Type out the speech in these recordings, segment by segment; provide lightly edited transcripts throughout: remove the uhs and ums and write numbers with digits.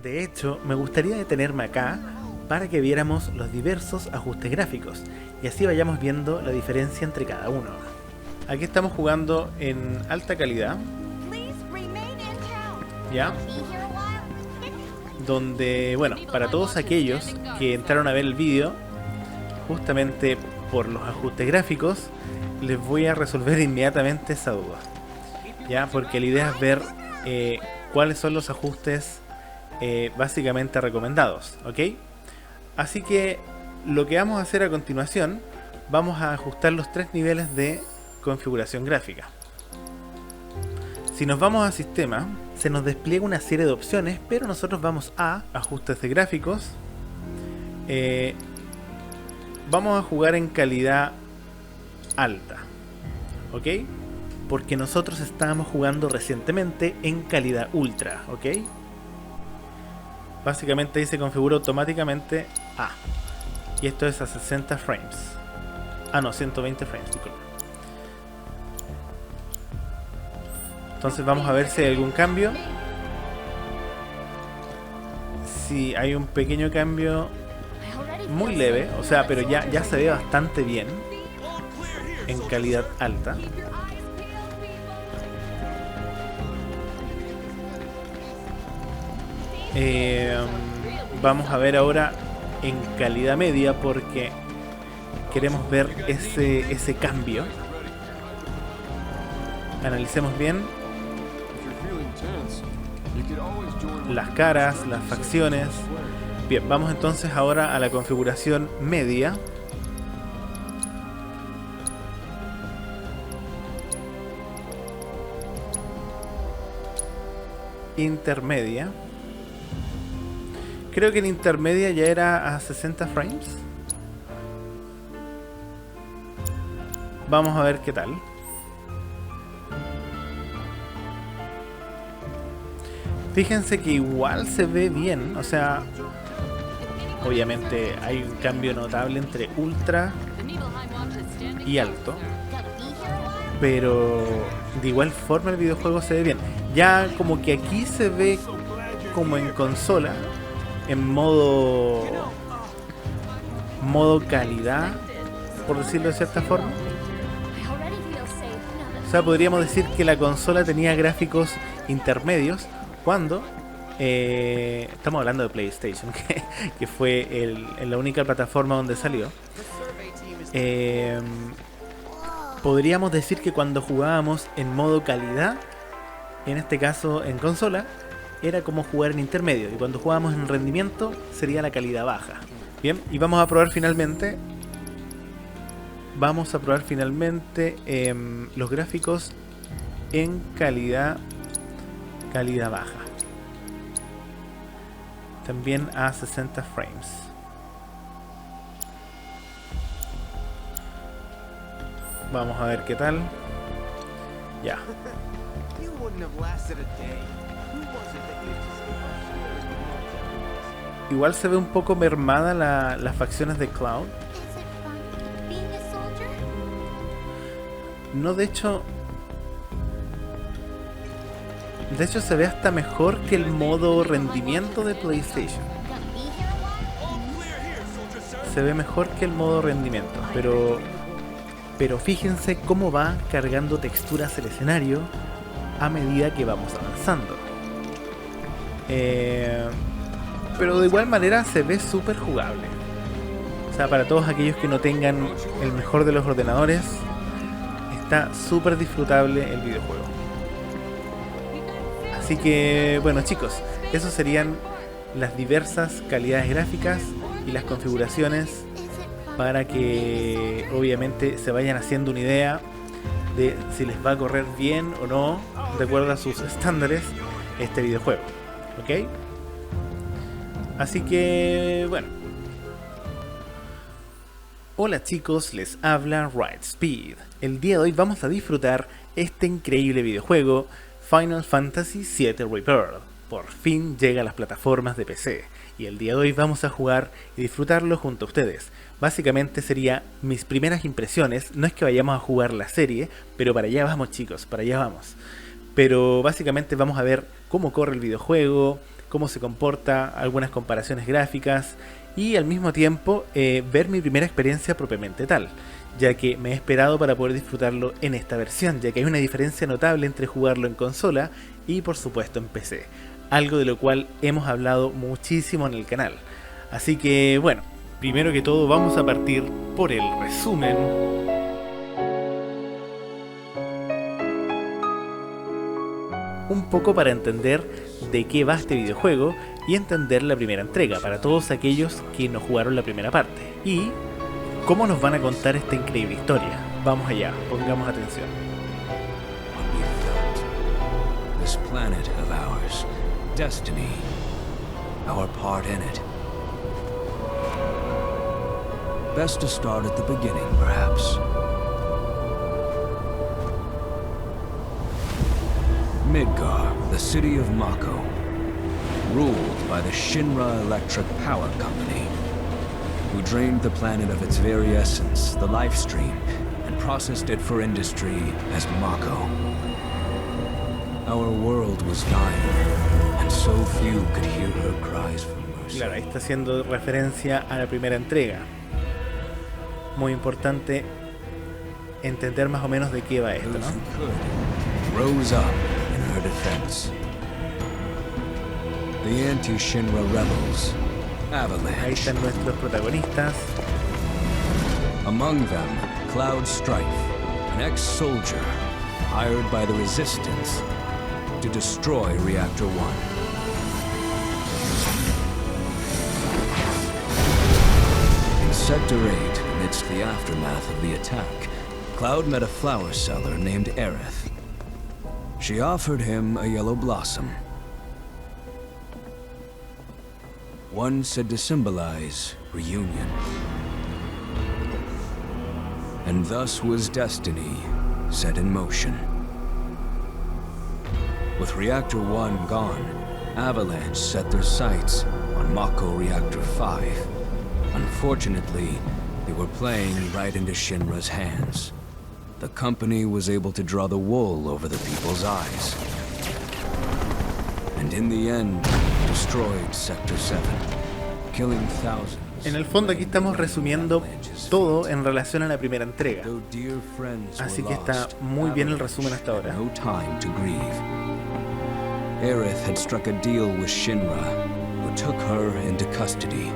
De hecho, me gustaría detenerme acá para que viéramos los diversos ajustes gráficos y así vayamos viendo la diferencia entre cada uno. Aquí estamos jugando en alta calidad, ¿ya? Donde, bueno, para todos aquellos que entraron a ver el vídeo, justamente por los ajustes gráficos, les voy a resolver inmediatamente esa duda, ¿ya? Porque la idea es ver cuáles son los ajustes básicamente recomendados, ¿ok? Así que lo que vamos a hacer a continuación, vamos a ajustar los tres niveles de configuración gráfica. Si nos vamos a sistema, se nos despliega una serie de opciones, pero nosotros vamos a ajustes de gráficos. Vamos a jugar en calidad alta, ¿ok? Porque nosotros estábamos jugando recientemente en calidad ultra, ¿ok? Básicamente ahí se configura automáticamente A. Y esto es a 60 frames. Ah, no, 120 frames, disculpa. Entonces vamos a ver si hay algún cambio. Si hay un pequeño cambio muy leve, o sea, pero ya se ve bastante bien en calidad alta. Vamos a ver ahora en calidad media porque queremos ver ese cambio. Analicemos bien las caras, las facciones. Bien, vamos entonces ahora a la configuración media. Intermedia. Creo que en intermedia ya era a 60 frames. Vamos a ver qué tal. Fíjense que igual se ve bien, o sea, obviamente hay un cambio notable entre ultra y alto, pero de igual forma el videojuego se ve bien. Ya como que aquí se ve como en consola, en modo calidad, por decirlo de cierta forma. O sea, podríamos decir que la consola tenía gráficos intermedios cuando estamos hablando de PlayStation, que fue la única plataforma donde salió. Podríamos decir que cuando jugábamos en modo calidad, en este caso en consola, era como jugar en intermedio, y cuando jugábamos en rendimiento sería la calidad baja. Bien, y vamos a probar finalmente los gráficos en calidad baja, también a 60 frames. Vamos a ver qué tal. Ya. Igual se ve un poco mermada las facciones de Cloud. No, de hecho se ve hasta mejor que el modo rendimiento de PlayStation. Se ve mejor que el modo rendimiento, pero fíjense cómo va cargando texturas el escenario a medida que vamos avanzando. Pero de igual manera se ve súper jugable. O sea, para todos aquellos que no tengan el mejor de los ordenadores, está súper disfrutable el videojuego. Así que, bueno chicos, esos serían las diversas calidades gráficas y las configuraciones para que obviamente se vayan haciendo una idea de si les va a correr bien o no, de acuerdo a sus estándares, este videojuego. ¿Ok? Así que, bueno. Hola chicos, les habla Rightspeed. El día de hoy vamos a disfrutar este increíble videojuego, Final Fantasy VII Rebirth. Por fin llega a las plataformas de PC y el día de hoy vamos a jugar y disfrutarlo junto a ustedes. Básicamente sería mis primeras impresiones, no es que vayamos a jugar la serie, pero para allá vamos chicos, para allá vamos. Pero básicamente vamos a ver cómo corre el videojuego, cómo se comporta, algunas comparaciones gráficas y al mismo tiempo ver mi primera experiencia propiamente tal, ya que me he esperado para poder disfrutarlo en esta versión, ya que hay una diferencia notable entre jugarlo en consola y por supuesto en PC, algo de lo cual hemos hablado muchísimo en el canal. Así que bueno, primero que todo vamos a partir por el resumen. Un poco para entender de qué va este videojuego y entender la primera entrega para todos aquellos que no jugaron la primera parte y cómo nos van a contar esta increíble historia. Vamos allá, pongamos atención. This planet of ours, destiny, our part in it. Best to start at the beginning, perhaps. Midgar, the city of Mako, ruled by the Shinra Electric Power Company, who drained the planet of its very essence, the life stream, and processed it for industry as Mako. Our world was dying, and so few could hear her cries for mercy. Claro, ahí está haciendo referencia a la primera entrega. Muy importante entender más o menos de qué va esto, Those ¿no? who could rose up in her defense. The anti-Shinra rebels, Ahí Avalanche. están nuestros protagonistas. Among them, Cloud Strife, an ex-soldier hired by the Resistance to destroy Reactor 1. In Sector 8, amidst the aftermath of the attack, Cloud met a flower seller named Aerith. She offered him a yellow blossom, one said to symbolize reunion. And thus was destiny set in motion. With Reactor 1 gone, Avalanche set their sights on Mako Reactor 5. Unfortunately, they were playing right into Shinra's hands. The company was able to draw the wool over the people's eyes. And in the end, destroyed Sector 7, killing thousands. En el fondo aquí estamos resumiendo todo en relación a la primera entrega. Así que está muy bien el resumen hasta ahora. No time to grieve. Aerith had struck a deal with Shinra, who took her into custody.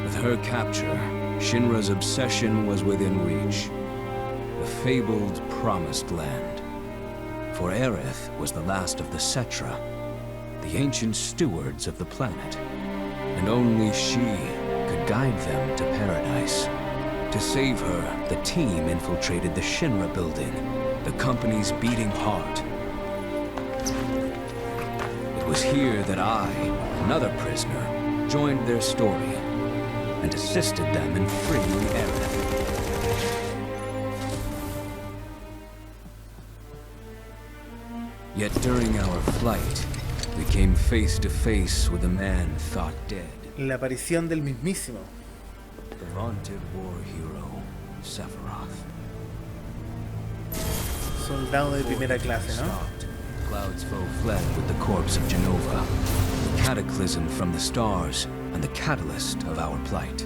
With her capture, Shinra's obsession was within reach. The fabled Promised Land. For Aerith was the last of the Cetra, the ancient stewards of the planet. And only she could guide them to paradise. To save her, the team infiltrated the Shinra building, the company's beating heart. It was here that I, another prisoner, joined their story and assisted them in freeing Aerith. Yet during our flight, we came face to face with a man thought dead. La aparición del mismísimo. The vaunted war hero, Sephiroth. Soldado de primera clase, ¿no? Stopped. Cloud's foe fled with the corpse of Genova, the cataclysm from the stars, and the catalyst of our plight.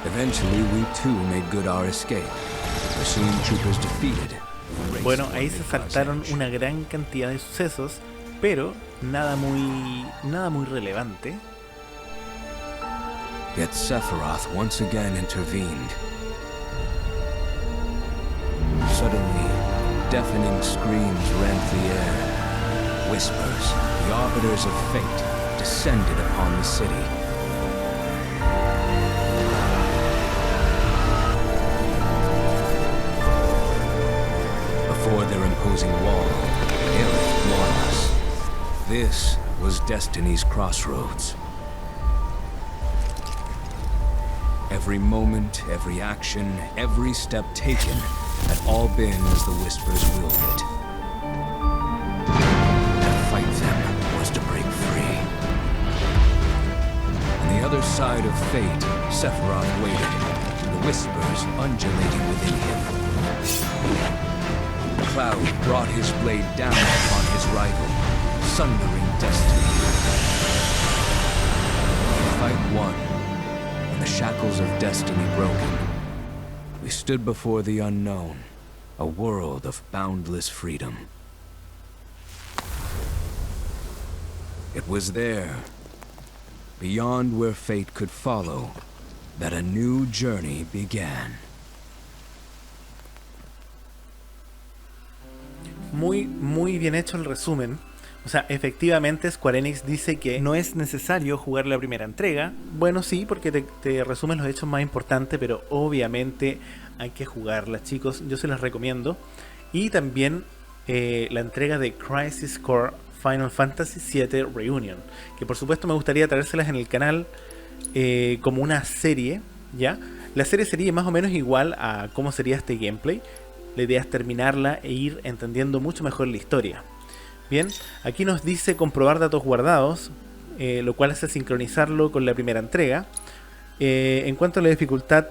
Eventually, we too made good our escape. The pursuing troopers defeated. Bueno, ahí se saltaron una gran cantidad de sucesos, pero nada muy relevante. Yet Sephiroth once again intervened. Suddenly, deafening screams rent the air. Whispers, the arbiters of fate, descended upon the city. Before their imposing wall, Aerith warned us. This was Destiny's crossroads. Every moment, every action, every step taken had all been as the Whispers willed it. To fight them was to break free. On the other side of fate, Sephiroth waited, the Whispers undulating within him. Cloud brought his blade down upon his rival, sundering destiny. The fight won, and the shackles of destiny broken. We stood before the unknown, a world of boundless freedom. It was there, beyond where fate could follow, that a new journey began. Muy bien hecho el resumen. O sea, efectivamente Square Enix dice que no es necesario jugar la primera entrega. Bueno, sí, porque te resumen los hechos más importantes, pero obviamente hay que jugarla, chicos. Yo se las recomiendo. Y también la entrega de Crisis Core Final Fantasy VII Reunion, que por supuesto me gustaría traérselas en el canal como una serie, ¿ya? La serie sería más o menos igual a cómo sería este gameplay. La idea es terminarla e ir entendiendo mucho mejor la historia. Bien, aquí nos dice comprobar datos guardados, lo cual hace sincronizarlo con la primera entrega. En cuanto a la dificultad,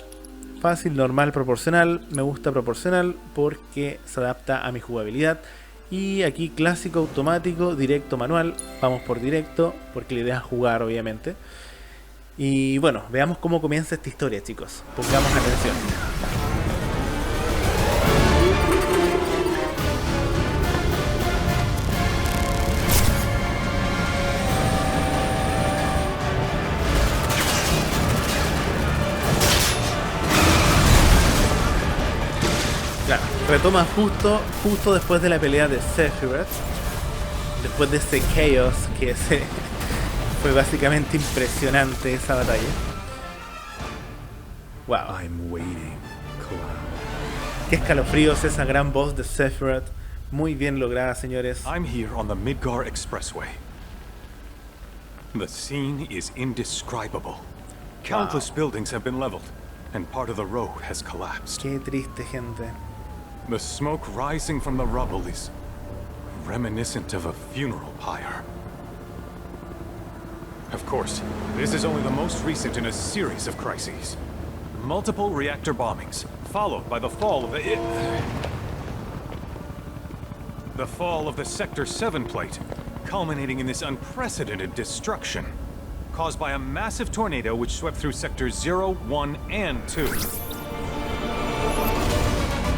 fácil, normal, proporcional. Me gusta proporcional porque se adapta a mi jugabilidad. Y aquí clásico, automático, directo, manual. Vamos por directo porque la idea es jugar, obviamente. Y bueno, veamos cómo comienza esta historia, chicos. Pongamos atención. Claro, retoma justo después de la pelea de Sephiroth, después de ese chaos que fue básicamente impresionante esa batalla. Wow. Qué escalofríos esa gran voz de Sephiroth, muy bien lograda, señores. I'm here on the Midgar Expressway. The scene is indescribable. Countless buildings have been leveled, and part of the road has collapsed. Qué triste, gente. The smoke rising from the rubble is reminiscent of a funeral pyre. Of course, this is only the most recent in a series of crises. Multiple reactor bombings, followed by the fall of the Sector 7 plate, culminating in this unprecedented destruction, caused by a massive tornado which swept through Sectors 0, 1, and 2.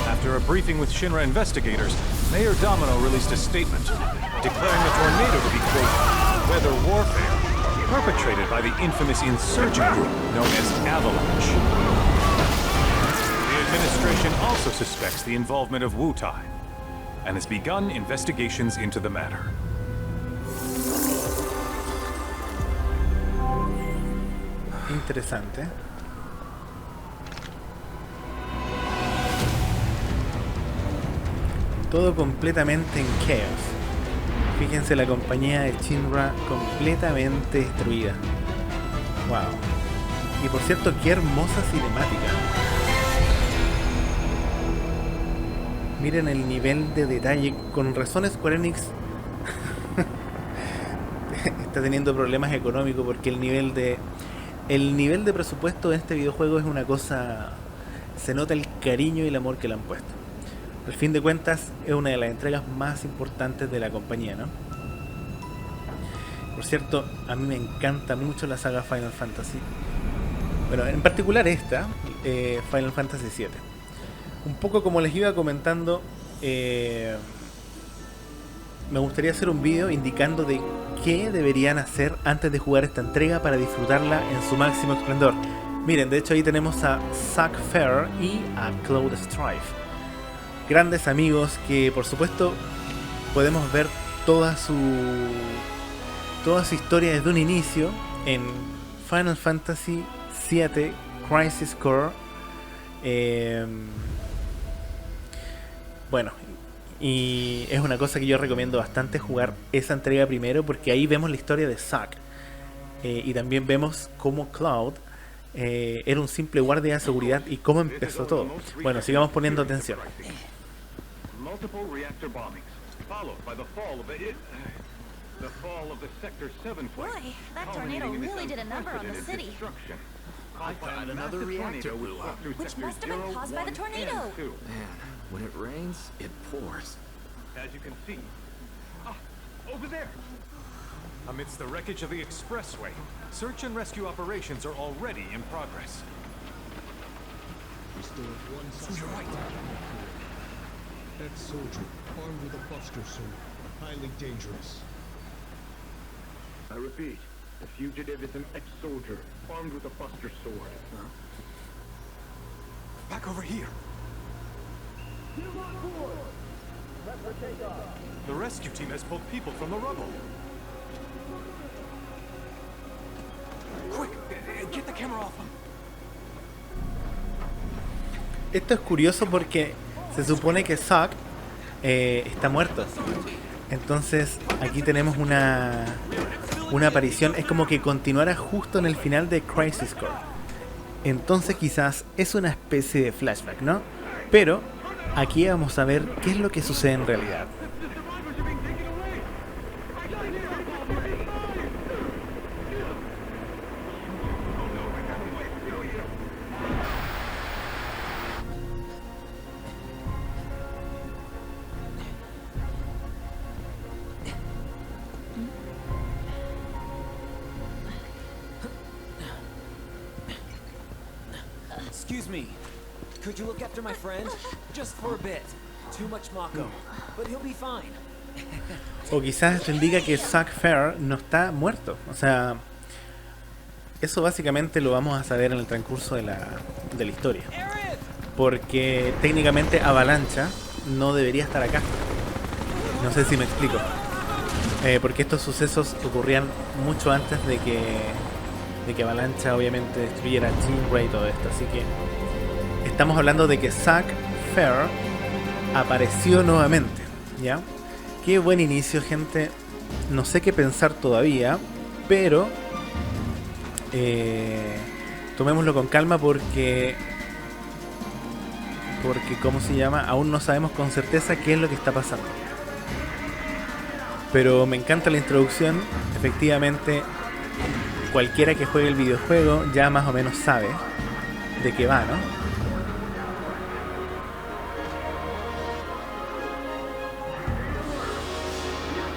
After a briefing with Shinra investigators, Mayor Domino released a statement declaring the tornado to be, quote, weather warfare, perpetrated by the infamous insurgent group known as Avalanche. The administration also suspects the involvement of Wutai, and has begun investigations into the matter. Interesante. Todo completamente en chaos. Fíjense la compañía de Shinra completamente destruida. Wow. Y por cierto, qué hermosa cinemática. Miren el nivel de detalle. Con razón Square Enix está teniendo problemas económicos porque el nivel de presupuesto de este videojuego es una cosa. Se nota el cariño y el amor que le han puesto. Al fin de cuentas, es una de las entregas más importantes de la compañía, ¿no? Por cierto, a mí me encanta mucho la saga Final Fantasy. Bueno, en particular esta, Final Fantasy VII. Un poco como les iba comentando, me gustaría hacer un vídeo indicando de qué deberían hacer antes de jugar esta entrega para disfrutarla en su máximo esplendor. Miren, de hecho ahí tenemos a Zack Fair y a Cloud Strife. Grandes amigos que por supuesto podemos ver toda su historia desde un inicio en Final Fantasy VII Crisis Core. Bueno, y es una cosa que yo recomiendo bastante jugar esa entrega primero porque ahí vemos la historia de Zack y también vemos cómo Cloud era un simple guardia de seguridad y cómo empezó todo. Bueno, sigamos poniendo atención. Multiple reactor bombings, followed by the fall of the Sector 7 plate. Boy, that tornado really did a number on the city. I thought another reactor blew up. Which must have been caused by the tornado. Man, When it rains, it pours. As you can see. Over there! Amidst the wreckage of the expressway, search and rescue operations are already in progress. We still have one suspect. Ex-soldier, armed with a buster sword. Highly dangerous. I repeat, the fugitive is an ex-soldier, armed with a buster sword. Back over here. The rescue team has pulled people from the rubble. Quick, get the camera off them. Esto es curioso porque se supone que Zack está muerto. Entonces aquí tenemos una aparición. Es como que continuara justo en el final de Crisis Core. Entonces quizás es una especie de flashback, ¿no? Pero aquí vamos a ver qué es lo que sucede en realidad. Excuse me. Could you look after my friend? Just for a bit. Too much Mako, but he'll be fine. O quizás esto indica que Zack Fair no está muerto. O sea, eso básicamente lo vamos a saber en el transcurso de la historia. Porque técnicamente Avalancha no debería estar acá. No sé si me explico. Porque estos sucesos ocurrían mucho antes de que Avalancha obviamente destruyera Jean Grey y todo esto. Así que estamos hablando de que Zack Fair apareció nuevamente, ¿ya? Qué buen inicio, gente. No sé qué pensar todavía, pero tomémoslo con calma porque ¿cómo se llama? Aún no sabemos con certeza qué es lo que está pasando. Pero me encanta la introducción. Efectivamente, cualquiera que juegue el videojuego ya más o menos sabe de qué va, ¿no?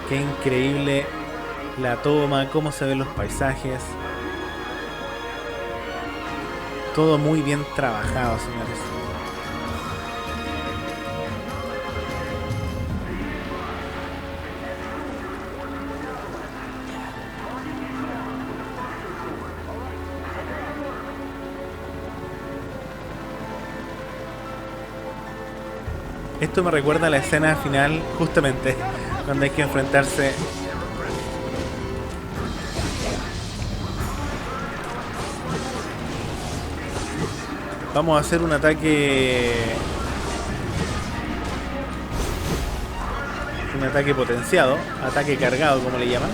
Qué increíble la toma, cómo se ven los paisajes. Todo muy bien trabajado, señores. Esto me recuerda a la escena final, justamente, cuando hay que enfrentarse. Vamos a hacer un ataque. Un ataque potenciado, ataque cargado, como le llaman.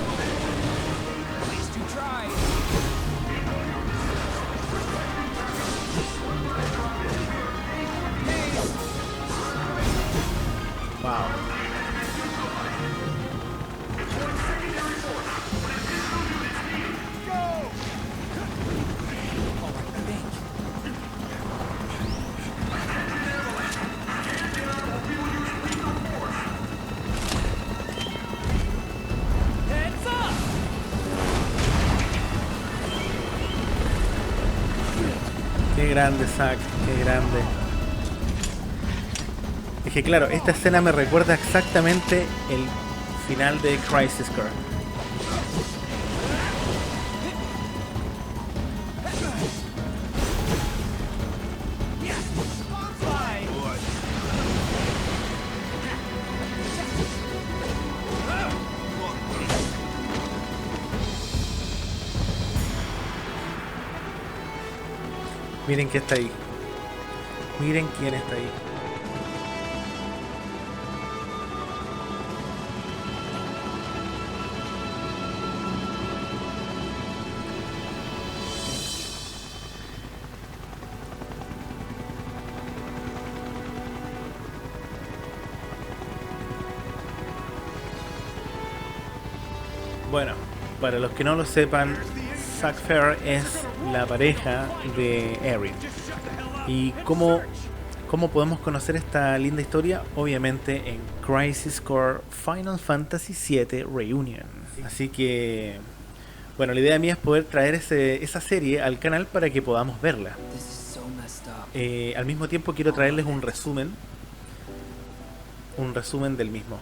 Qué grande, Zack, qué grande. Es que claro, esta escena me recuerda exactamente el final de Crisis Core. Miren quién está ahí. Miren quién está ahí. Bueno, para los que no lo sepan, Zack Fair es la pareja de Erin. Y como ¿Cómo podemos conocer esta linda historia? Obviamente en Crisis Core Final Fantasy VII Reunion. Así que, bueno, la idea mía es poder traer esa serie al canal para que podamos verla. Al mismo tiempo quiero traerles un resumen del mismo.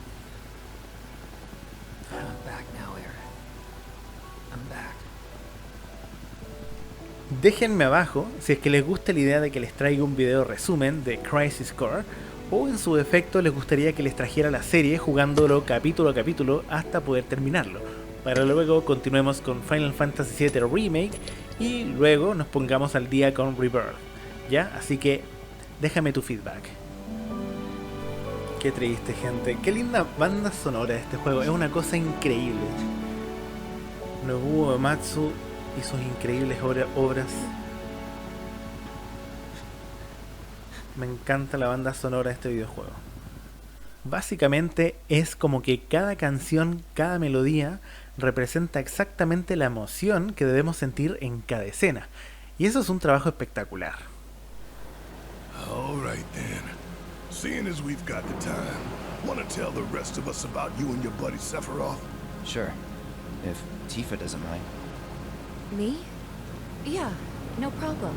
Déjenme abajo si es que les gusta la idea de que les traiga un video resumen de Crisis Core, o en su defecto les gustaría que les trajera la serie jugándolo capítulo a capítulo hasta poder terminarlo, para luego continuemos con Final Fantasy VII Remake y luego nos pongamos al día con Rebirth, ¿ya? Así que déjame tu feedback. Qué triste, gente. Qué linda banda sonora de este juego, es una cosa increíble. Nobuo Uematsu y sus increíbles obras. Me encanta la banda sonora de este videojuego. Básicamente es como que cada canción, cada melodía representa exactamente la emoción que debemos sentir en cada escena. Y eso es un trabajo espectacular. All right then. Seeing as we've got the time, want to tell the rest of us about you and your buddy Sephiroth? Sure. If Tifa doesn't mind. Me? Yeah, no problem.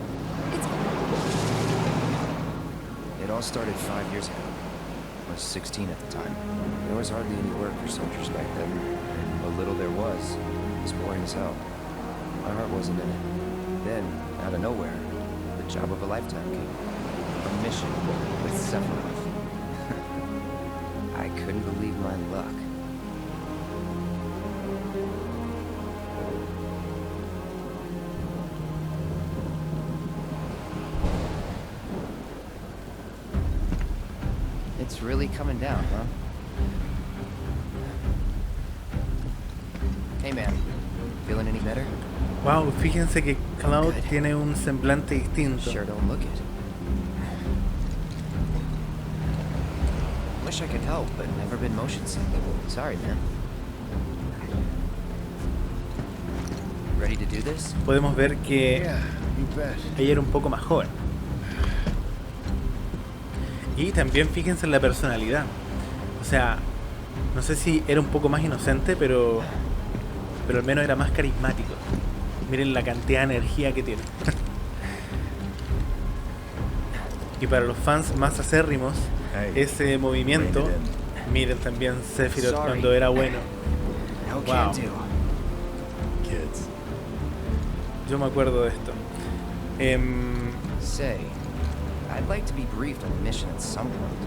It's... It all started 5 years ago. I was 16 at the time. There was hardly any work for soldiers back then. And what little there was boring as hell. My heart wasn't in it. Then, out of nowhere, the job of a lifetime came. A mission with Sephiroth. I couldn't believe my luck. It's really coming down, huh? Hey man, feeling any better? Wow, fíjense que Cloud tiene un semblante distinto. Sure don't look it. Wish I could help, but never been motion sick. Sorry, man. Ready to do this? Podemos ver que ella era un poco más joven. Y también fíjense en la personalidad. O sea, no sé si era un poco más inocente, pero al menos era más carismático. Miren la cantidad de energía que tiene. Y para los fans más acérrimos, ese movimiento, miren también Sephiroth cuando era bueno. Wow. Yo me acuerdo de esto. I'd like to be briefed on the mission at some point.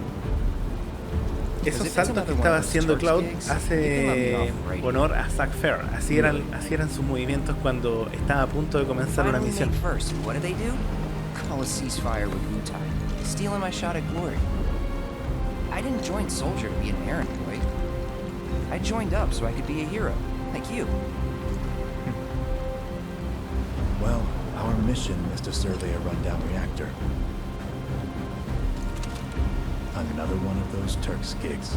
Esos saltos que estaba haciendo Cloud hace honor a Zack Fair. Así eran sus movimientos cuando estaba a punto de comenzar una misión. What did they do? Call a ceasefire with Wutai, stealing my shot at glory. I didn't join Soldier to be an errand boy. I joined up so I could be a hero, like you. Well, our mission is to survey a rundown reactor. Another one of those Turks gigs.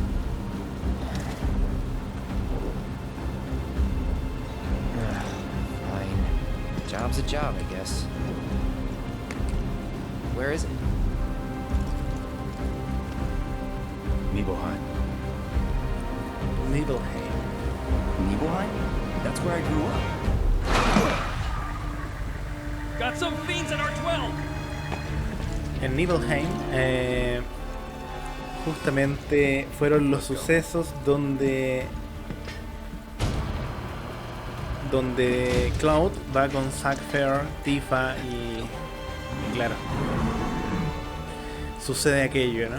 Fine. Job's a job, I guess. Where is it? Nibelheim. Nibelheim. Nibelheim? That's where I grew up. Got some fiends at R12. En Nibelheim, justamente fueron los sucesos donde Cloud va con Zack Fair, Tifa y claro, sucede aquello, ¿no?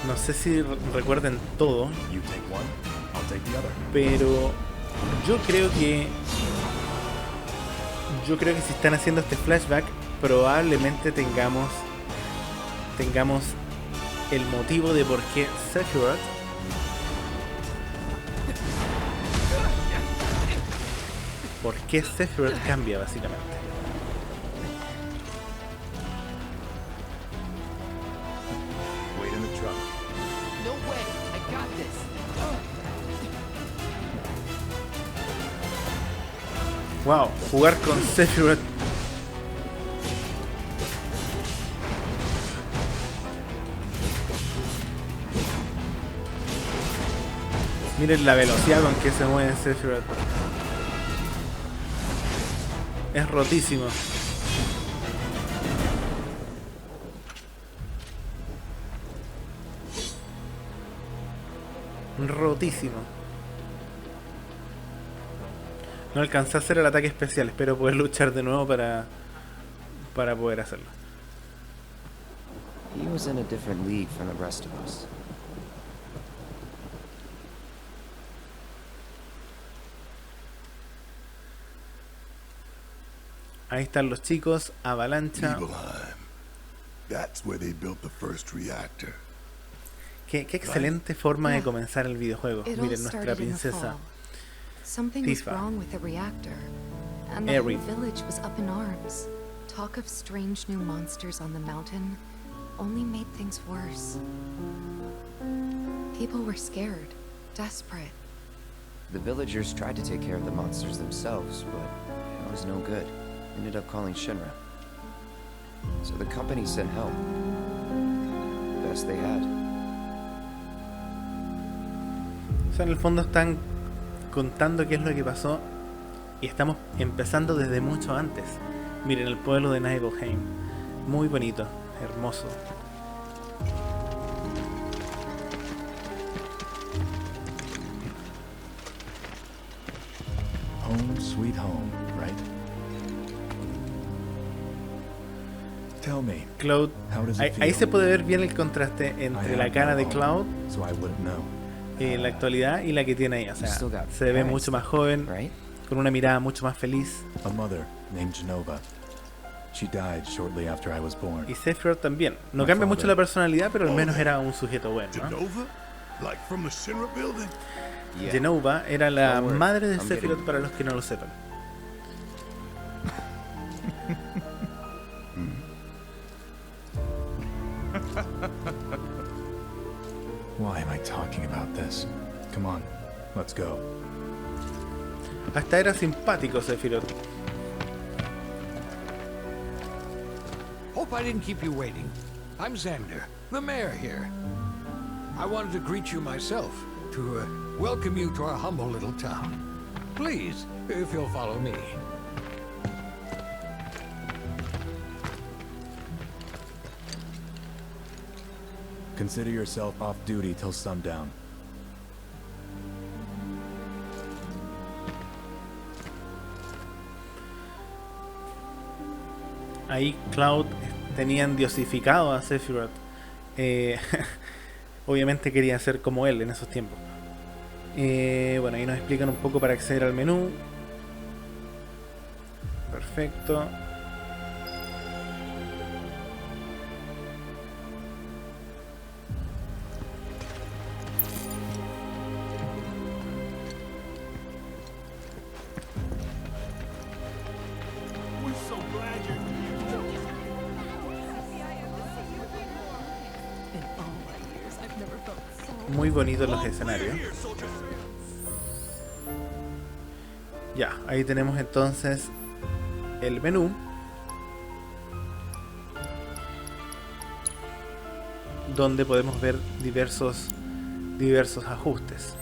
No sé si recuerden todo, pero yo creo que si están haciendo este flashback probablemente tengamos el motivo de por qué Sephiroth cambia básicamente. Wait in the truck. No way, I got this. Wow, jugar con Sephiroth Miren la velocidad con que se mueve Sephiroth. Es rotísimo. Rotísimo. No alcancé a hacer el ataque especial. Espero poder luchar de nuevo para poder hacerlo. He was in a different league from the rest of us. Ahí están los chicos, Avalancha. Nibelheim. That's where they built the first reactor. Qué excelente forma de comenzar el videojuego. Miren, nuestra princesa Something was Tifa. wrong with the reactor, and the whole village was up in arms. Talk of strange new monsters on the mountain only made things worse. People were scared, desperate. The villagers tried to take care of the monsters themselves, but it was no good. Ended up calling Shinra. So the company sent help. Best they had. O sea, en el fondo están contando qué es lo que pasó y estamos empezando desde mucho antes. Miren el pueblo de Nibelheim, muy bonito, hermoso. Home sweet home, right? Tell me, Cloud, how does it ahí feel? se puede ver bien el contraste I entre have la cara no de home, Cloud so I wouldn't know. en la actualidad y la que tiene ella. O sea, Still got se ve parents, mucho más joven, right? con una mirada mucho más feliz. A mother named Genova. She died shortly after I was born. Y Sephiroth también. No My cambia mucho father. la personalidad, pero al menos era un sujeto bueno, ¿no? Genova? Like from the Shinra building? Yeah. Genova era la Don't worry, madre de I'm getting Sephiroth you. para los que no lo sepan. Why am I talking about this? Come on, let's go. Hasta era simpático Sephiroth. Hope I didn't keep you waiting. I'm Xander, the mayor here. I wanted to greet you myself, to welcome you to our humble little town. Please, if you'll follow me. Consider yourself off duty till sundown. Ahí Cloud tenían diosificado a Sephiroth. Obviamente quería ser como él en esos tiempos. Bueno, ahí nos explican un poco para acceder al menú. Perfecto. Muy bonitos los escenarios. Ya, ahí tenemos entonces el menú, donde podemos ver diversos ajustes.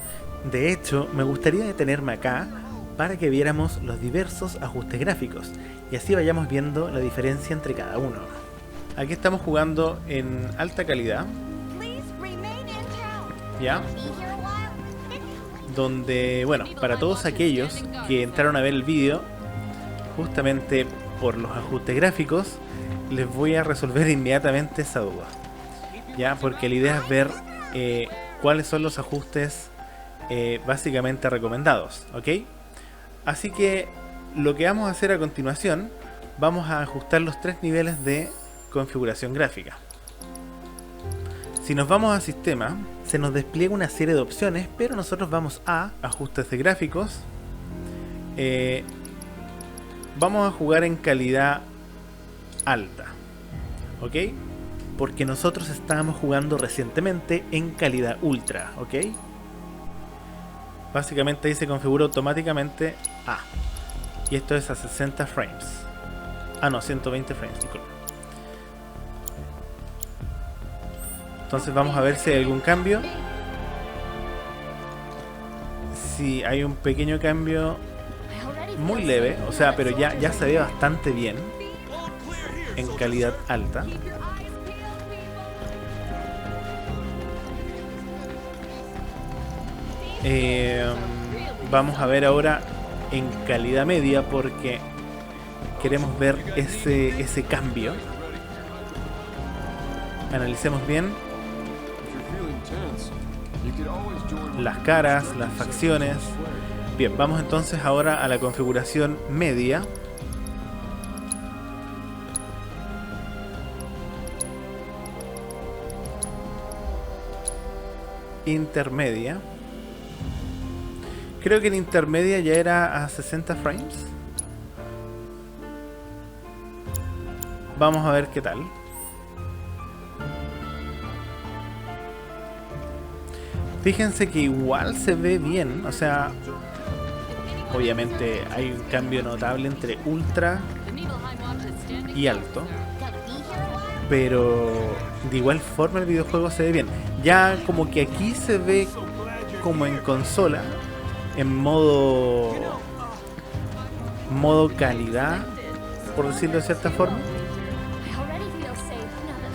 De hecho, me gustaría detenerme acá para que viéramos los diversos ajustes gráficos y así vayamos viendo la diferencia entre cada uno. Aquí estamos jugando en alta calidad, ¿ya? Donde, bueno, para todos aquellos que entraron a ver el vídeo, justamente por los ajustes gráficos, les voy a resolver inmediatamente esa duda, ¿ya? Porque la idea es ver cuáles son los ajustes básicamente recomendados, ¿ok? Así que lo que vamos a hacer a continuación, vamos a ajustar los 3 niveles de configuración gráfica. Si nos vamos a sistema, se nos despliega una serie de opciones, pero nosotros vamos a ajustes de gráficos. Vamos a jugar en calidad alta, ¿ok? Porque nosotros estábamos jugando recientemente en calidad ultra, ¿ok? Básicamente ahí se configura automáticamente A. Y esto es a 60 frames. Ah, no, 120 frames, disculpa. Entonces vamos a ver si hay algún cambio. sí hay un pequeño cambio muy leve, o sea, pero ya se ve bastante bien en calidad alta. Vamos a ver ahora en calidad media porque queremos ver ese cambio. Analicemos bien las caras, las facciones. Bien, vamos entonces ahora a la configuración media. Intermedia. Creo que en intermedia ya era a 60 frames. Vamos a ver qué tal. Fíjense que igual se ve bien, o sea, obviamente hay un cambio notable entre ultra y alto, pero de igual forma el videojuego se ve bien. Ya como que aquí se ve como en consola, en modo calidad, por decirlo de cierta forma.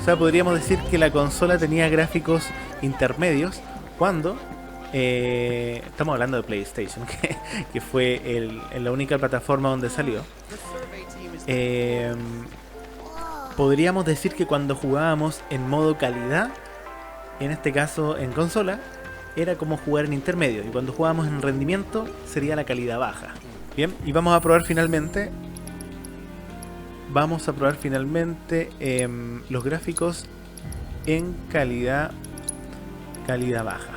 O sea, podríamos decir que la consola tenía gráficos intermedios cuando estamos hablando de PlayStation, que fue la única plataforma donde salió. Podríamos decir que cuando jugábamos en modo calidad, en este caso en consola, era como jugar en intermedio, y cuando jugábamos en rendimiento sería la calidad baja. Bien, y vamos a probar finalmente los gráficos en calidad baja,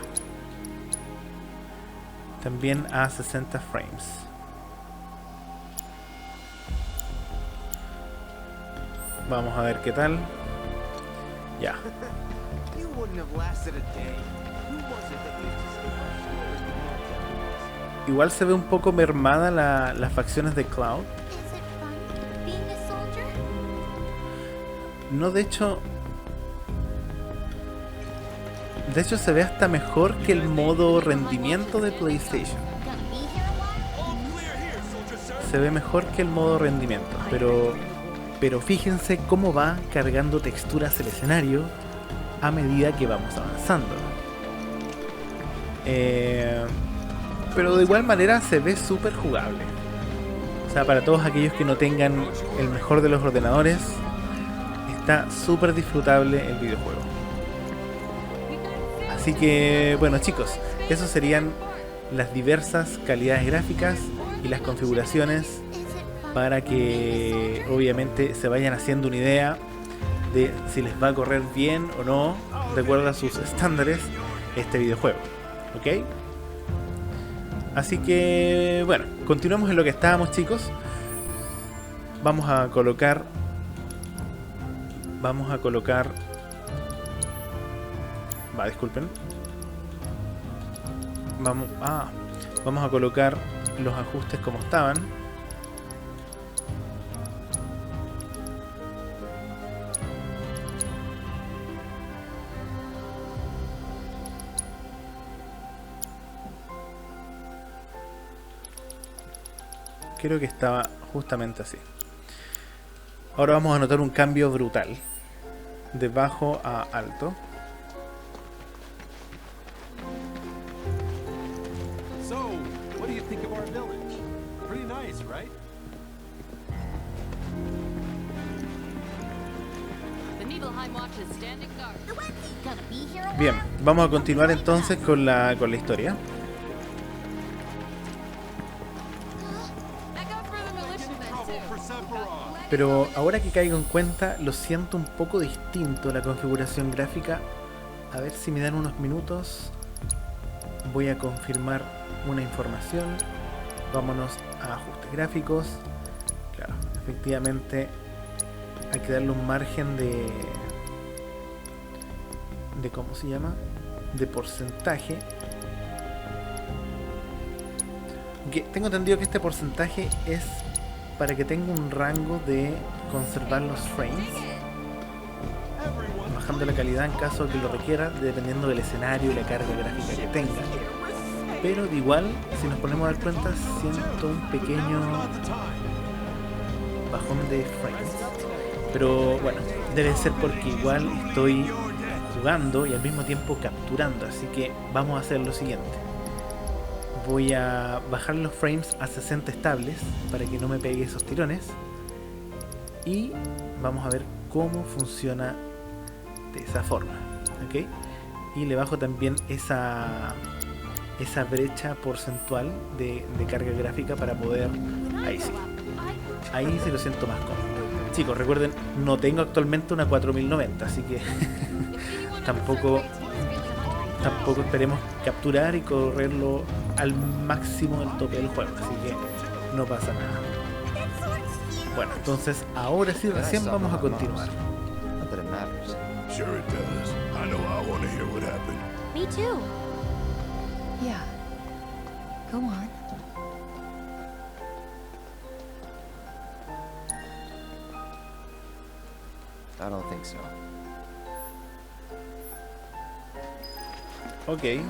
también a 60 frames. Vamos a ver qué tal. Ya. Igual se ve un poco mermada las facciones de Cloud. No, de hecho se ve hasta mejor que el modo rendimiento de PlayStation. Se ve mejor que el modo rendimiento, pero fíjense cómo va cargando texturas el escenario a medida que vamos avanzando. Pero de igual manera se ve súper jugable. O sea, para todos aquellos que no tengan el mejor de los ordenadores, está súper disfrutable el videojuego. Así que, bueno chicos, esos serían las diversas calidades gráficas y las configuraciones para que obviamente se vayan haciendo una idea de si les va a correr bien o no, de acuerdo a sus estándares, este videojuego. ¿Ok? Así que, bueno, continuamos en lo que estábamos, chicos. Vamos a colocar... disculpen. Vamos a colocar los ajustes como estaban. Creo que estaba justamente así. Ahora vamos a notar un cambio brutal de bajo a alto. Bien, vamos a continuar entonces con la historia. Pero ahora que caigo en cuenta, lo siento un poco distinto la configuración gráfica. A ver si me dan unos minutos. Voy a confirmar una información. Vámonos a ajustes gráficos. Claro, efectivamente hay que darle un margen de ¿cómo se llama? De porcentaje. Tengo entendido que este porcentaje es para que tenga un rango de conservar los frames, bajando la calidad en caso que lo requiera, dependiendo del escenario y la carga gráfica que tenga. pero de igual, si nos ponemos a dar cuenta, siento un pequeño bajón de frames. Pero bueno, debe ser porque igual estoy jugando y al mismo tiempo capturando, así que vamos a hacer lo siguiente. Voy a bajar los frames a 60 estables para que no me pegue esos tirones y vamos a ver cómo funciona de esa forma, ¿ok? Y le bajo también esa brecha porcentual de carga gráfica para poder... ahí sí lo siento más cómodo. Chicos, recuerden, no tengo actualmente una 4090, así que tampoco esperemos capturar y correrlo al máximo del tope del juego, así que no pasa nada. Bueno, entonces ahora sí recién vamos a continuar. Sure it does. I know I want to hear what happened. Me too. Yeah. Go on. I don't think so. Ok.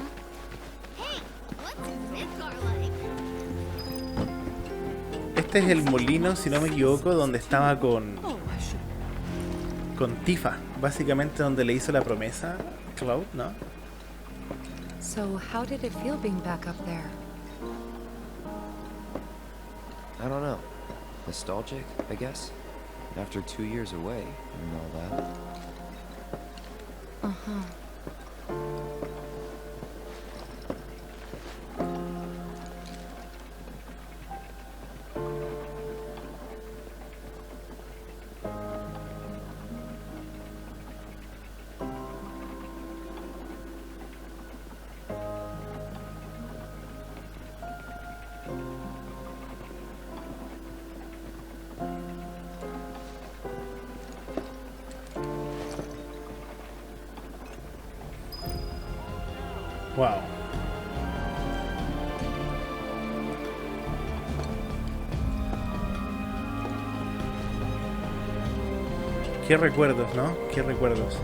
Este es el molino, si no me equivoco, donde estaba con Tifa, básicamente donde le hizo la promesa Cloud, ¿no? So, how did it feel being back up there? I don't know. Nostalgic, I guess. After 2 years away and all that. Uh-huh. Wow. Qué recuerdos, ¿no? Qué recuerdos.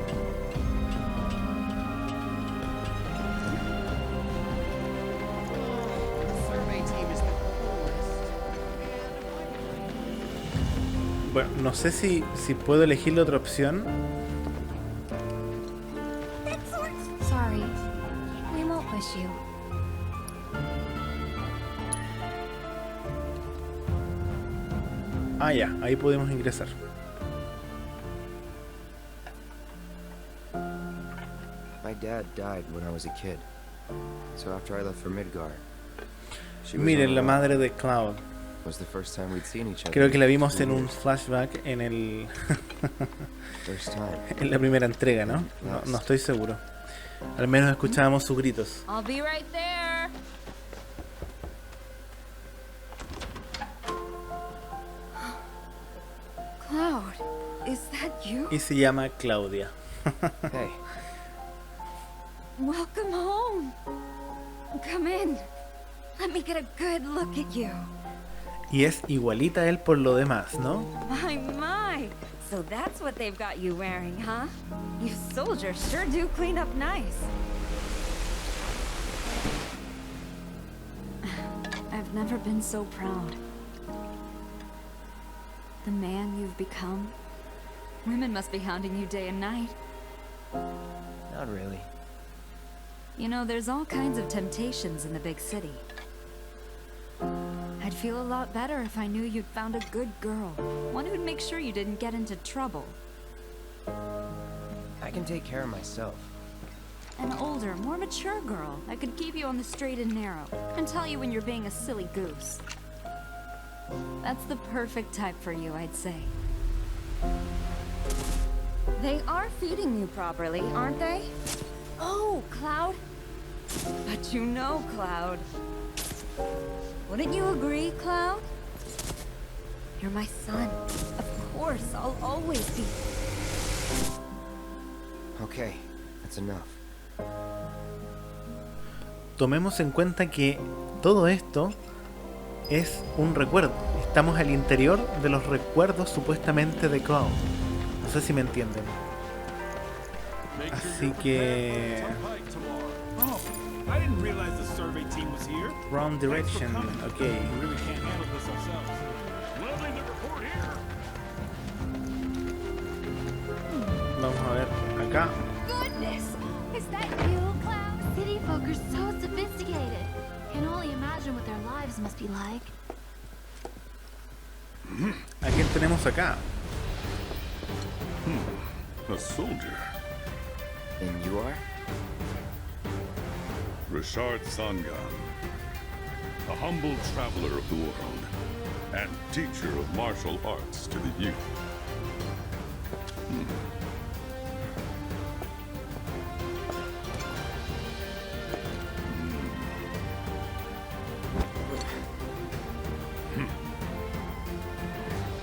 Bueno, no sé si puedo elegir la otra opción. Sorry. We won't push you. Ah, ya, ahí podemos ingresar. My dad died when I was a kid. So after I left for Midgar, Miren, la madre de Cloud. was the first time we'd seen each other. Creo que la vimos en un flashback en el First time. en la primera entrega, ¿no? No estoy seguro. Al menos escuchábamos sus gritos. I'll be right there. Cloud, is that you? Y se llama Claudia. Hey. Welcome home. Come in. Let me get a good look at you. Y es igualita a él por lo demás, ¿no? My. So that's what they've got you wearing, huh? You soldiers sure do clean up nice. I've never been so proud. The man you've become. Women must be hounding you day and night. Not really. You know, there's all kinds of temptations in the big city. I'd feel a lot better if I knew you'd found a good girl. One who'd make sure you didn't get into trouble. I can take care of myself. An older, more mature girl that could keep you on the straight and narrow and tell you when you're being a silly goose. That's the perfect type for you, I'd say. They are feeding you properly, aren't they? Oh, Cloud. But you know, Cloud. Wouldn't you agree, Cloud? You're my son. Of course, I'll always be. Okay, that's enough. Tomemos en cuenta que todo esto es un recuerdo. Estamos al interior de los recuerdos supuestamente de Cloud. No sé si me entienden. Así que I didn't realize the survey team was here. Wrong direction. Ok. We really can't handle this ourselves. Nothing to report here. Vamos a ver acá. Goodness! Is that you, Cloud? City folk are so sophisticated. Can only imagine what their lives must be like. ¿A quién tenemos acá? A soldier. And you are? Rashard Sangan. A humble traveler of the world. And teacher of martial arts to the youth.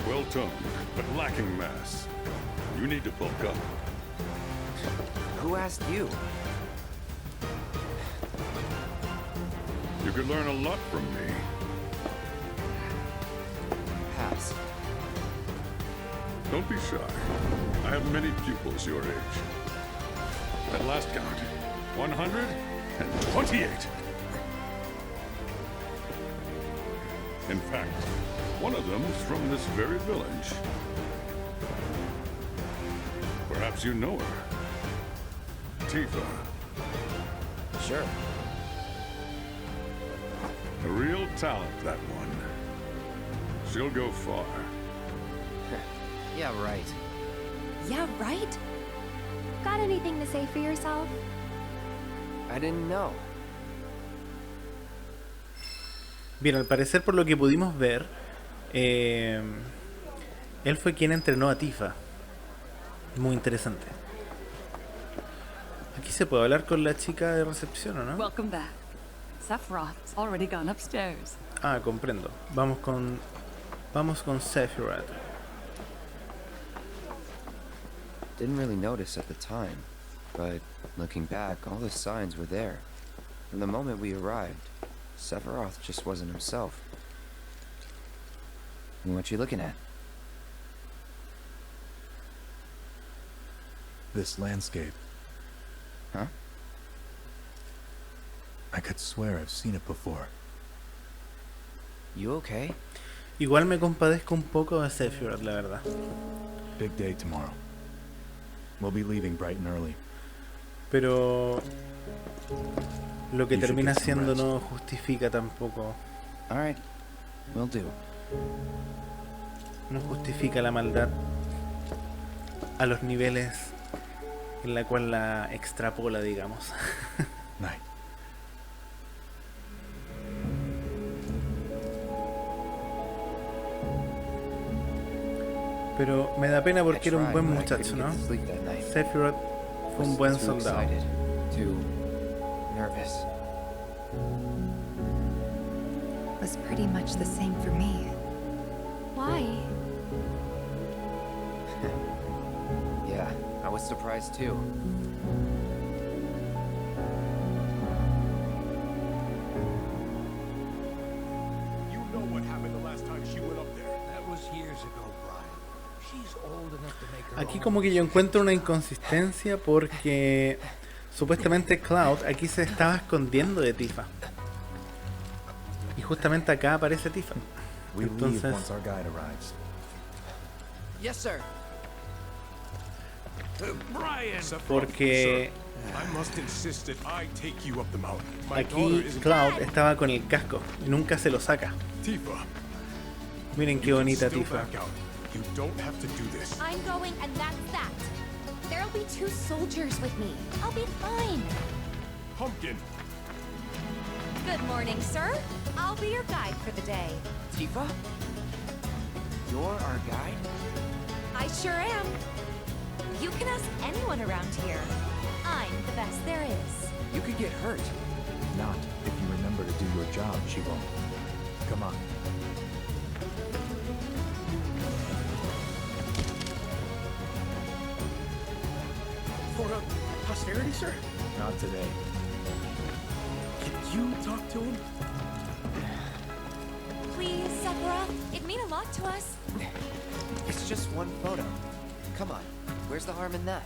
Well-toned, but lacking mass. You need to bulk up. Who asked you? You could learn a lot from me. Pass. Don't be shy. I have many pupils your age. At last count, 128. In fact, one of them is from this very village. Perhaps you know her. Tifa. Sure. A real talent, that one. She'll go far. Yeah, right. Yeah, right? Got anything to say for yourself? I didn't know. Bien, al parecer por lo que pudimos ver, él fue quien entrenó a Tifa. Muy interesante. Aquí se puede hablar con la chica de recepción, ¿o no? Welcome back. Sephiroth's already gone upstairs. Ah, comprendo. Vamos con Sephiroth. Didn't really notice at the time, but looking back, all the signs were there. From the moment we arrived, Sephiroth just wasn't himself. What you looking at? This landscape. Huh? I could swear I've seen it before. You okay? Igual me compadezco un poco de Sephiroth, la verdad. Big day tomorrow. We'll be leaving bright and early. Pero lo que termina siendo no justifica tampoco. All right, will do. No justifica la maldad a los niveles en la cual la extrapola, digamos. Night. Pero me da pena porque era un buen muchacho, ¿no? Sephiroth fue un buen soldado. Was pretty much the same for me. Why? Yeah, I was surprised too. You know what happened the last time she went up there. That was years ago, Brian. She's old enough to make her Aquí own como que yo encuentro una inconsistencia porque supuestamente Cloud aquí se estaba escondiendo de Tifa. Y justamente acá aparece Tifa. Entonces, Yes, sir. Brian! porque I must insist that I take you up the mountain. My daughter aquí isn't... Cloud estaba con el casco y nunca se lo saca. Tifa. Miren qué bonita Tifa. You don't have to do this. I'm going, and that's that. There'll be 2 soldiers with me. I'll be fine. Pumpkin. Good morning, sir. I'll be your guide for the day. Tifa? You're our guide? I sure am. You can ask anyone around here. I'm the best there is. You could get hurt. Not if you remember to do your job, she won't. Come on. For posterity, sir? Not today. Can you talk to him? Please, Sephiroth. It'd mean a lot to us. It's just one photo. Come on, where's the harm in that?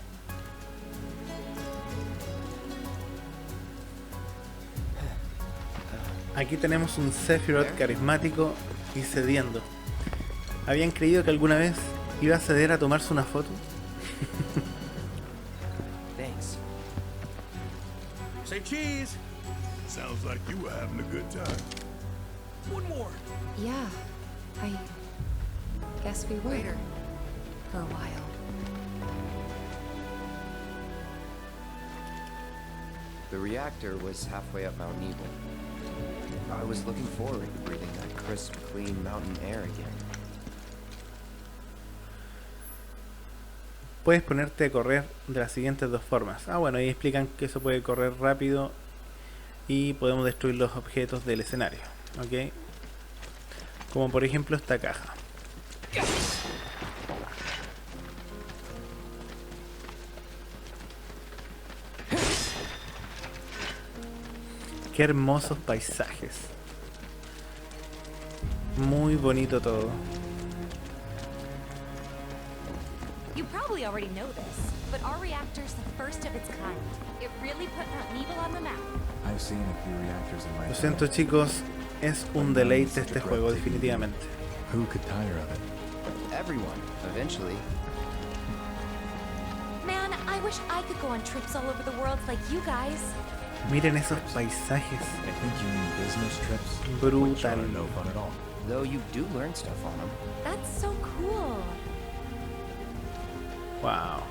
Aquí tenemos un Sephiroth carismático y cediendo. ¿Habían creído que alguna vez iba a ceder a tomarse una foto? Thanks. Say cheese. Sounds like you were having a good time. One more. Yeah, I guess we were. For a while. The reactor was halfway up Mount Nebel. I was looking forward to breathing that crisp, clean mountain air again. Puedes ponerte a correr de las siguientes dos formas. Bueno, ahí explican que eso puede correr rápido y podemos destruir los objetos del escenario, ¿ok? Como por ejemplo esta caja. Qué hermosos paisajes. Muy bonito todo. You probably already know this, but our reactor's the first of its kind. It really put Mount Nebel on the map. I've seen a few reactors in my Lo siento, chicos, es un deleite este juego, definitivamente. Who could tire of it? Everyone, eventually. Man, I wish I could go on trips all over the world like you guys. Miren esos paisajes. I think you mean business trips. Brutal. No fun at all. Though you do learn stuff on them. That's so cool. Wow.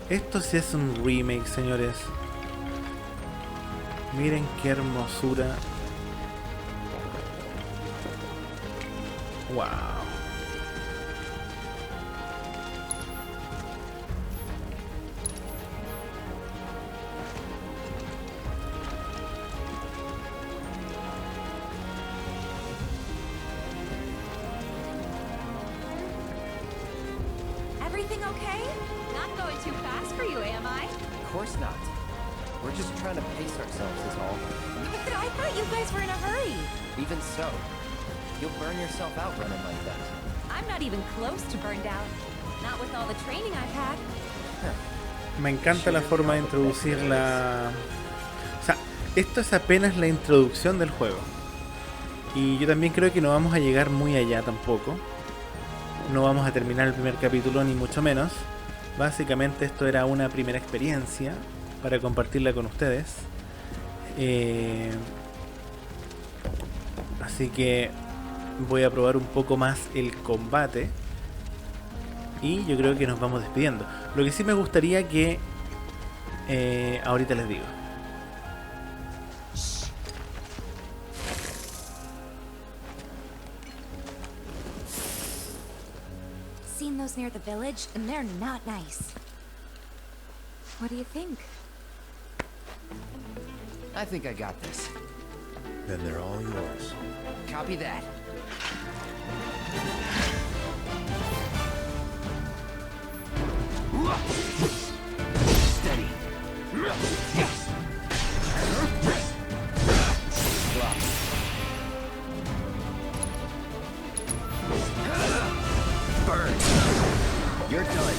Esto sí es un remake, señores. Miren qué hermosura. Wow. Everything okay? Not going too fast for you, am I? Of course not. We're just trying to pace ourselves is all. But I thought you guys were in a hurry. Even so, you'll burn yourself out running like that. I'm not even close to burned out. Not with all the training I've had. Me encanta la forma de introducir la... O sea, esto es apenas la introducción del juego. Y yo también creo que no vamos a llegar muy allá tampoco. No vamos a terminar el primer capítulo ni mucho menos. Básicamente esto era una primera experiencia para compartirla con ustedes. Así que voy a probar un poco más el combate. Y yo creo que nos vamos despidiendo. Lo que sí me gustaría que... ahorita les digo. Seen those near the village, and they're not nice. What do you think? I think I got this. Then they're all yours. Copy that. Steady. Burn. You're done.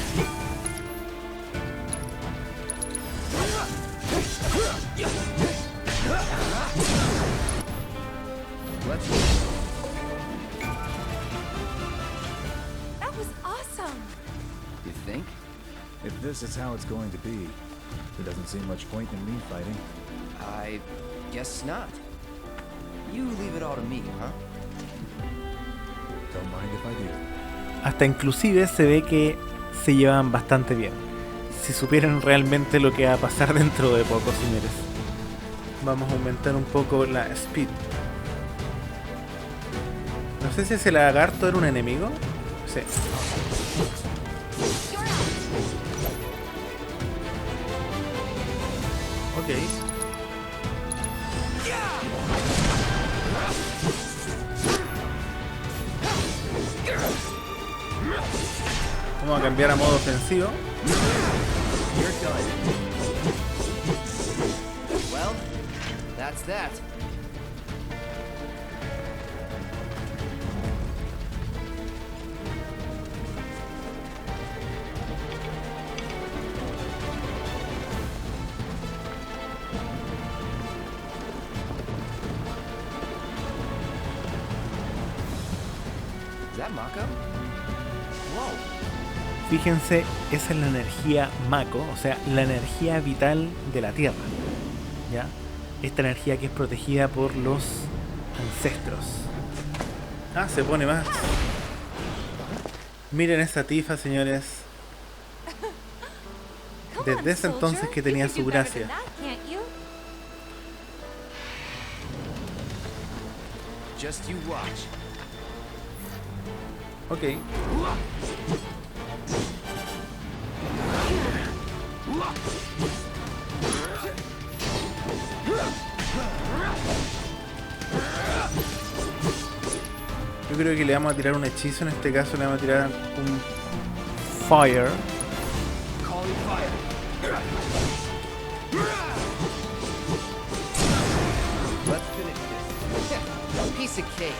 Let's go. That was awesome. You think? If this is how it's going to be, there doesn't seem much point in me fighting. I guess not. You leave it all to me, huh? Don't mind if I do. Hasta inclusive se ve que se llevan bastante bien. Si supieran realmente lo que va a pasar dentro de poco, señores. Vamos a aumentar un poco la speed. No sé si ese lagarto era un enemigo. Sí. Ok. Vamos a cambiar a modo ofensivo. You're done. Well, that's that. Fíjense, esa es la energía Mako, o sea, la energía vital de la Tierra, ¿ya? Esta energía que es protegida por los ancestros. Ah, se pone más. Miren esa Tifa, señores. Desde ese entonces que tenía su gracia. Just you watch. Ok. Yo creo que le vamos a tirar un hechizo, en este caso le vamos a tirar un Fire. Let's finish this. Yeah, piece of cake.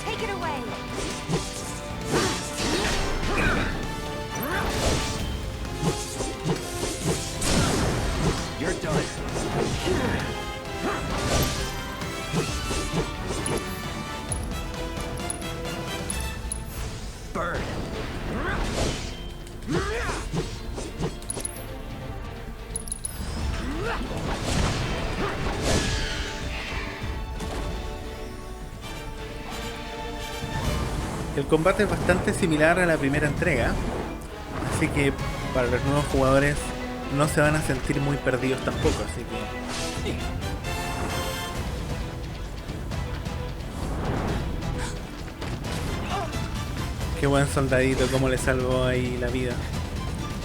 Take it away. You're done. Burn. El combate es bastante similar a la primera entrega, así que para los nuevos jugadores no se van a sentir muy perdidos tampoco, así que... Qué buen soldadito, cómo le salvó ahí la vida.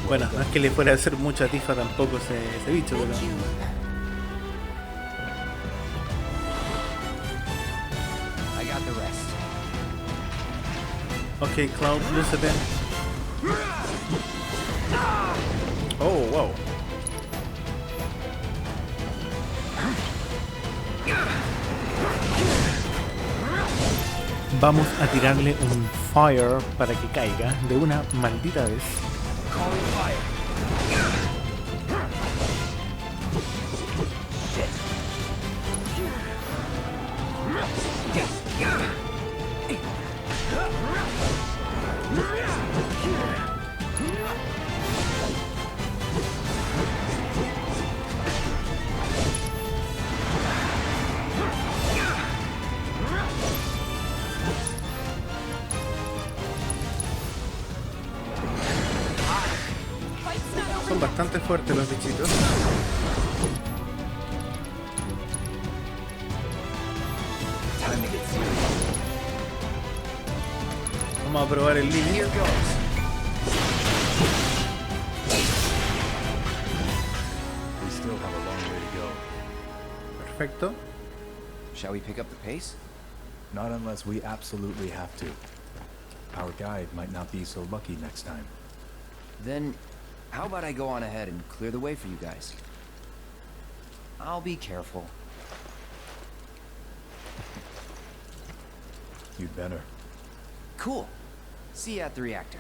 Bueno, no es que le fuera a hacer mucha tifa tampoco ese bicho, pero... I got the rest. Ok, Cloud, lúcete. Oh, wow. Vamos a tirarle un Fire para que caiga de una maldita vez. Son bastante fuertes los bichitos. Vamos a probar el límite. Perfecto. Shall we pick up the pace? Not unless we absolutely have to. Our guide might not be so lucky next time. Then, how about I go on ahead and clear the way for you guys? I'll be careful. You'd better. Cool. See you at the reactor.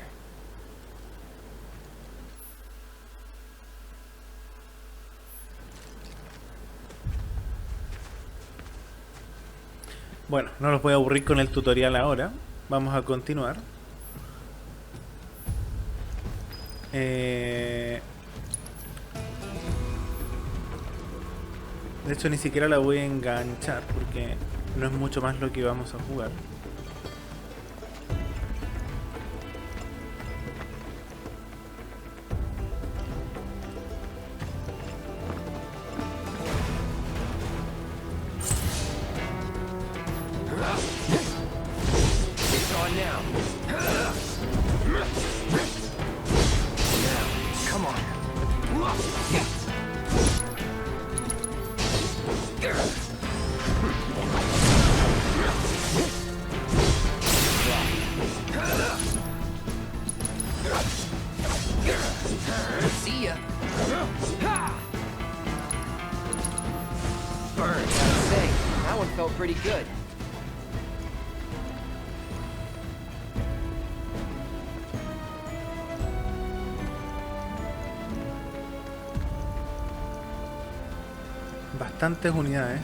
Bueno, no los voy a aburrir con el tutorial ahora. Vamos a continuar. De hecho, ni siquiera la voy a enganchar porque no es mucho más lo que vamos a jugar. pretty good. Bastantes unidades.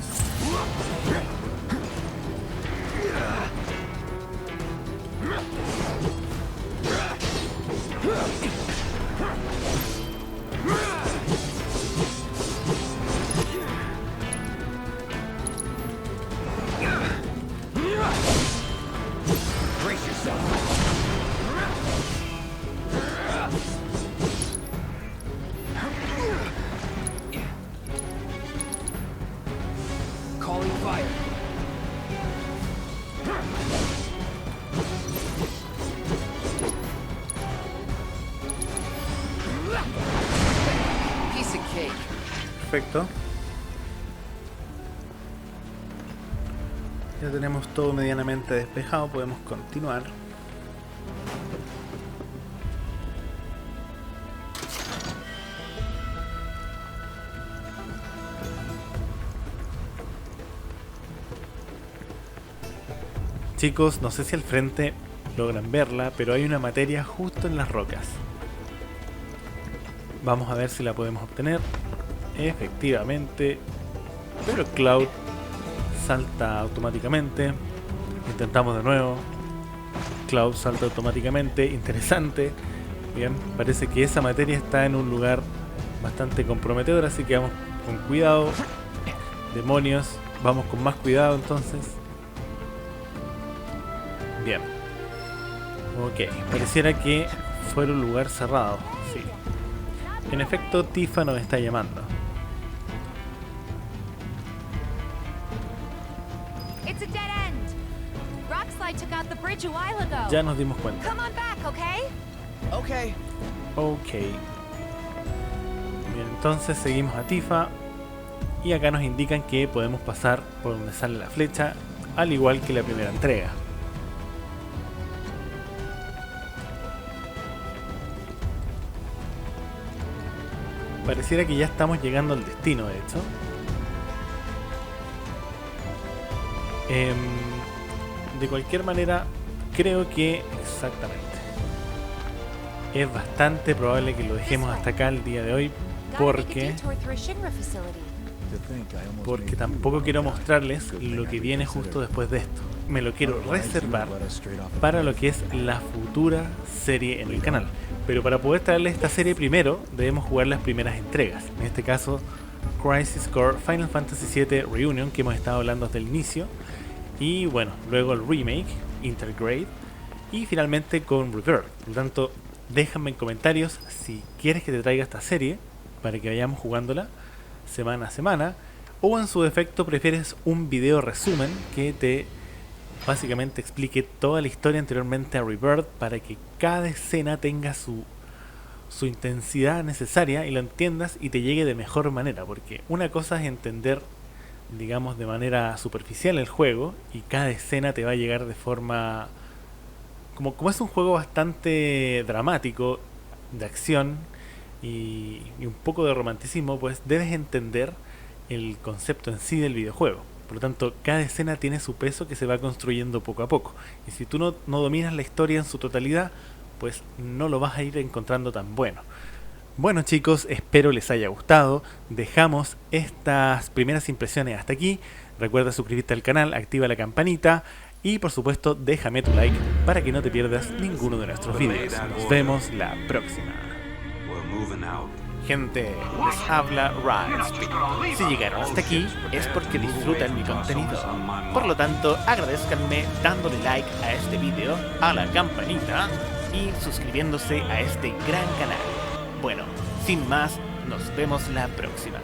Brace yourself. Calling fire. Piece of cake. Perfecto. Ya tenemos todo medianamente despejado, podemos continuar. Chicos, no sé si al frente logran verla, pero hay una materia justo en las rocas. Vamos a ver si la podemos obtener. Efectivamente. Pero Cloud salta automáticamente. Intentamos de nuevo. Cloud salta automáticamente. Interesante. Bien, parece que esa materia está en un lugar bastante comprometedor, así que vamos con cuidado. Demonios, vamos con más cuidado entonces. Bien. Ok, pareciera que fuera un lugar cerrado. Sí. En efecto, Tifa nos está llamando. It's a dead end. Rockslide took out the bridge a while ago. Ya nos dimos cuenta. Come on back, okay? Okay. Ok. Bien, entonces seguimos a Tifa. Y acá nos indican que podemos pasar por donde sale la flecha, al igual que la primera entrega. Pareciera que ya estamos llegando al destino, de hecho. De cualquier manera, creo que exactamente. Es bastante probable que lo dejemos hasta acá el día de hoy, porque tampoco quiero mostrarles lo que viene justo después de esto. Me lo quiero reservar para lo que es la futura serie en el canal. Pero para poder traerles esta serie primero, debemos jugar las primeras entregas. En este caso, Crisis Core Final Fantasy VII Reunion, que hemos estado hablando desde el inicio. Y bueno, luego el remake, Intergrade. Y finalmente con Rebirth. Por lo tanto, déjame en comentarios si quieres que te traiga esta serie para que vayamos jugándola semana a semana. O en su defecto prefieres un video resumen que te básicamente explique toda la historia anteriormente a Rebirth para que cada escena tenga su intensidad necesaria y lo entiendas y te llegue de mejor manera, porque una cosa es entender, digamos, de manera superficial el juego y cada escena te va a llegar de forma como es un juego bastante dramático, de acción y un poco de romanticismo, pues debes entender el concepto en sí del videojuego. Por lo tanto, cada escena tiene su peso que se va construyendo poco a poco. Y si tú no dominas la historia en su totalidad, pues no lo vas a ir encontrando tan bueno. Bueno chicos, espero les haya gustado. Dejamos estas primeras impresiones hasta aquí. Recuerda suscribirte al canal, activa la campanita y por supuesto déjame tu like para que no te pierdas ninguno de nuestros videos. Nos vemos la próxima. Gente, les habla Ryan. Si llegaron hasta aquí es porque disfrutan mi contenido. Por lo tanto, agradezcanme dándole like a este video, a la campanita y suscribiéndose a este gran canal. Bueno, sin más, nos vemos la próxima.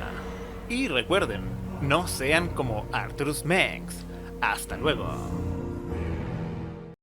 Y recuerden, no sean como Arthurus Mengs. Hasta luego.